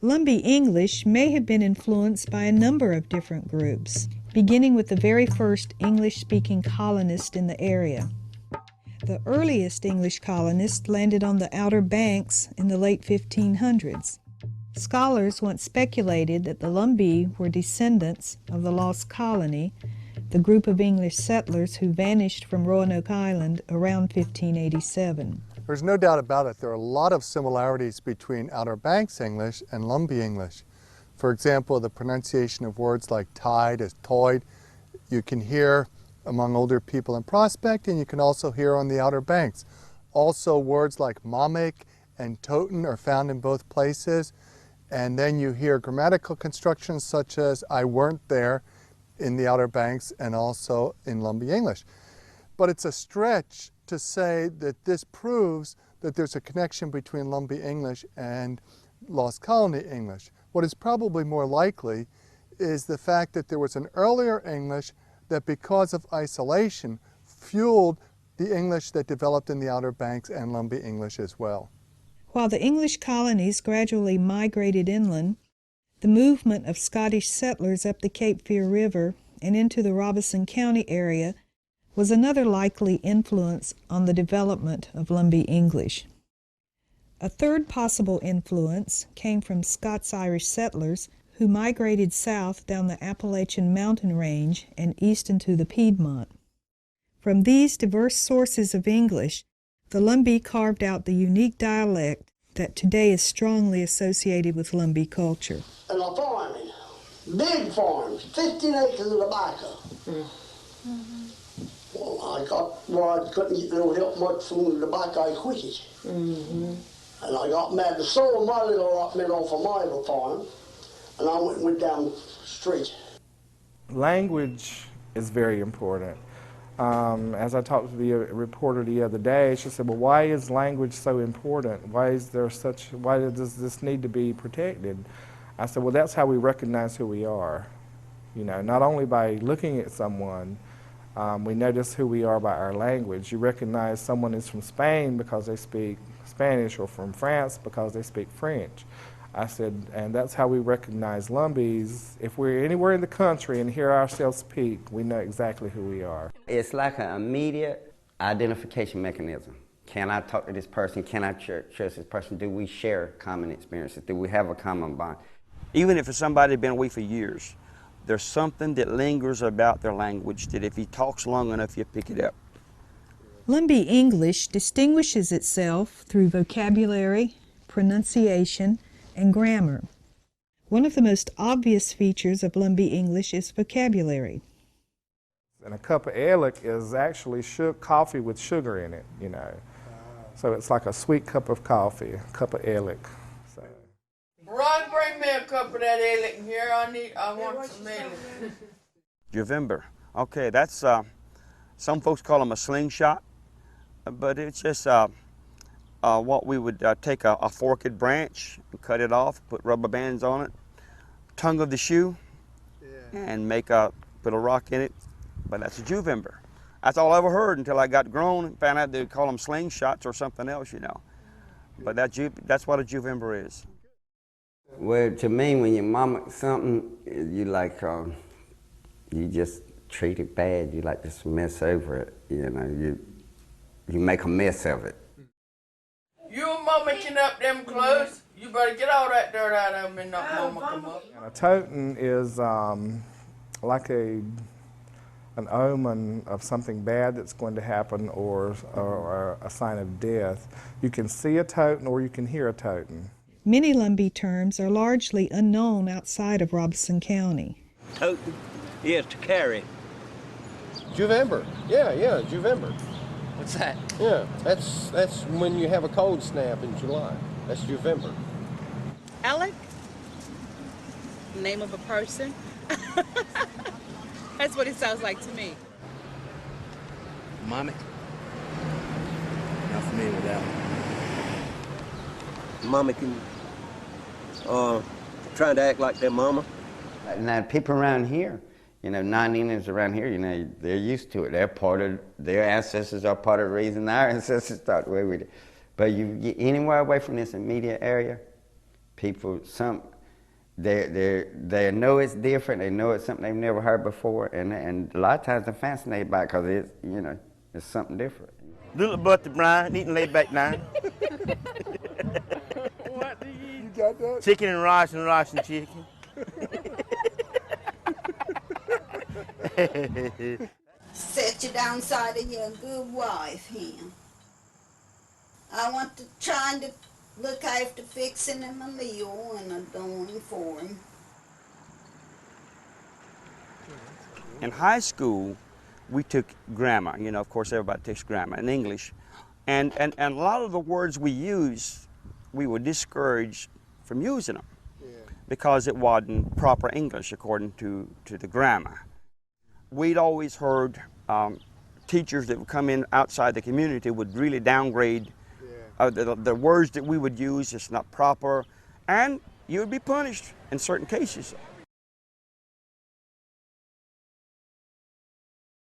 Lumbee English may have been influenced by a number of different groups, beginning with the very first English-speaking colonists in the area. The earliest English colonists landed on the Outer Banks in the late 1500s. Scholars once speculated that the Lumbee were descendants of the Lost Colony, the group of English settlers who vanished from Roanoke Island around 1587. There's no doubt about it. There are a lot of similarities between Outer Banks English and Lumbee English. For example, the pronunciation of words like tide as toid, you can hear among older people in Prospect, and you can also hear on the Outer Banks. Also, words like mamek and toten are found in both places. And then you hear grammatical constructions such as I weren't there in the Outer Banks and also in Lumbee English. But it's a stretch to say that this proves that there's a connection between Lumbee English and Lost Colony English. What is probably more likely is the fact that there was an earlier English that, because of isolation, fueled the English that developed in the Outer Banks and Lumbee English as well. While the English colonies gradually migrated inland, the movement of Scottish settlers up the Cape Fear River and into the Robeson County area was another likely influence on the development of Lumbee English. A third possible influence came from Scots-Irish settlers who migrated south down the Appalachian mountain range and east into the Piedmont. From these diverse sources of English, the Lumbee carved out the unique dialect that today is strongly associated with Lumbee culture. And a farming, big farms, 15 acres of tobacco. Well, I couldn't get no help much from the tobacco I quit it. And I got mad to sold my little allotment off of my little farm, and I went down the street. Language is very important. As I talked to the reporter the other day, she said, well, why is language so important? Why does this need to be protected? I said, well, that's how we recognize who we are. You know, not only by looking at someone, we notice who we are by our language. You recognize someone is from Spain because they speak Spanish, or from France because they speak French. I said, and that's how we recognize Lumbees. If we're anywhere in the country and hear ourselves speak, we know exactly who we are. It's like an immediate identification mechanism. Can I talk to this person? Can I trust this person? Do we share common experiences? Do we have a common bond? Even if it's somebody who's been away for years, there's something that lingers about their language that if he talks long enough, you pick it up. Lumbee English distinguishes itself through vocabulary, pronunciation, and grammar. One of the most obvious features of Lumbee English is vocabulary. And a cup of Alec is actually coffee with sugar in it, you know. So it's like a sweet cup of coffee, a cup of Alec. So. Ron, bring me a cup of that Alec here. I want some Alec. Juvember. Okay, that's, some folks call them a slingshot, but it's just what we would take a forked branch, cut it off, put rubber bands on it, tongue of the shoe, and put a rock in it. But that's a Juvember. That's all I ever heard until I got grown and found out they'd call them slingshots or something else, you know. But that's what a Juvember is. Well, to me, when your mama something, you like, you just treat it bad. You like just mess over it, you know. You make a mess of it. You mumming up them clothes. You better get all that dirt out of them and not mama come up. And a totem is like an omen of something bad that's going to happen, or a sign of death. You can see a totem or you can hear a totem. Many Lumbee terms are largely unknown outside of Robeson County. Totem, yes, to carry. Juvember, yeah, Juvember. What's that? Yeah, that's when you have a cold snap in July. That's Juvember. Alec? Name of a person? That's what it sounds like to me. Mamek? Not familiar with that one. Mamek, trying to act like their mama. Now, people around here, you know, non-Indians around here, you know, they're used to it. Their ancestors are part of the reason our ancestors thought the way we did. But you get anywhere away from this immediate area, People, they know it's different. They know it's something they've never heard before, and a lot of times they're fascinated by it because it's, you know, it's something different. Little butter brine, eating laid back now. What do you got that? Chicken and rice and chicken. Set you downside of your good wife here. I want to try to look after fixing him a meal and adorning for him. In high school, we took grammar. You know, of course, everybody takes grammar in English. And a lot of the words we use, we were discouraged from using them because it wasn't proper English according to the grammar. We'd always heard teachers that would come in outside the community would really downgrade the words that we would use. It's not proper, and you would be punished in certain cases.